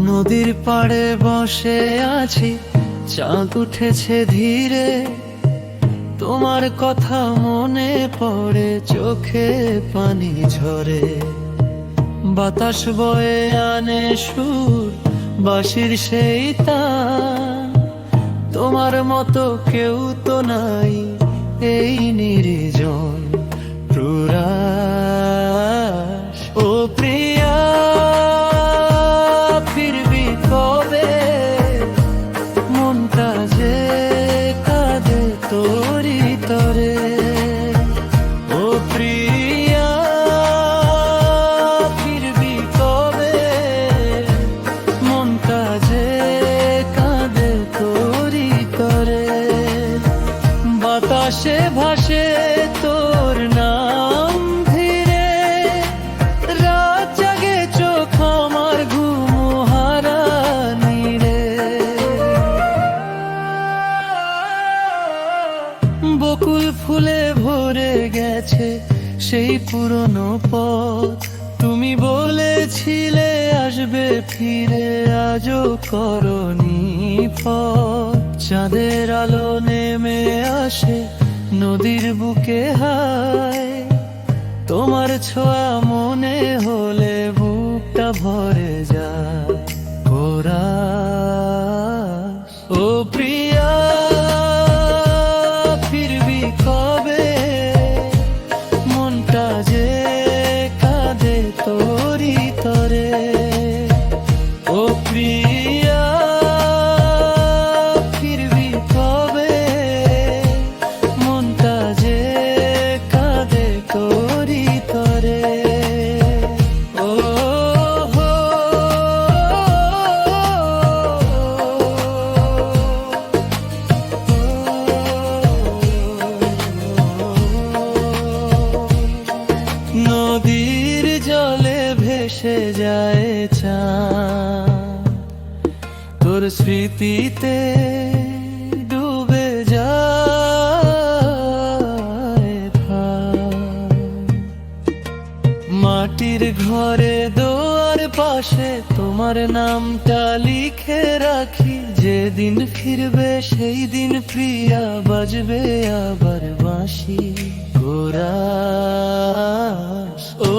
নদীর পাড়ে বসে আছি, চাঁদ উঠেছে ধীরে, তোমার কথা মনে পড়ে, চোখে পানি ঝরে। বাতাস বয়ে আনে সুর, বাঁশির সেই তান, তোমার মতো কেউ তো নাই এই নির্জন প্রুরাস। ও প্রিয়া, ফিরবি কবে? মনটা যে কাঁদে তোরি তরে। ও প্রিয়া, ফিরবি কবে? মনটা যে কাঁদে তোরি তরে। বাতাসে ভাসে তোর নাম ধীরে, রাত জাগে চোখ আমার ঘুম হারানি রে। বকুল ফুলে ভরে গেছে সেই পুরনো পথ, তুমি বলেছিলে আসবে ফিরে, আজও করনি পথ। চাঁদের আলো নেমে আসে নদীর বুকে হায়, তোমার ছোঁয়া মনে হলে বুকটা ভরে যায় কোরাস। ও প্রিয়া, ফিরবি কবে? মনটা যে কাঁদে তোরি তরে। ও প্রিয়া, ফিরবি কবে? মনটা যে কাঁদে তোরি তরে। ও হো, নদীর জলে ভেসে যায় চাঁদ, তোর স্মৃতিতে ডুবে যায় প্রাণ। মাটির ঘরে দোয়ার পাশে তোমার নামটা লিখে রাখি, যেদিন ফিরবে সেই দিন প্রিয়া বাজবে আবার বাঁশি কোরাস। ও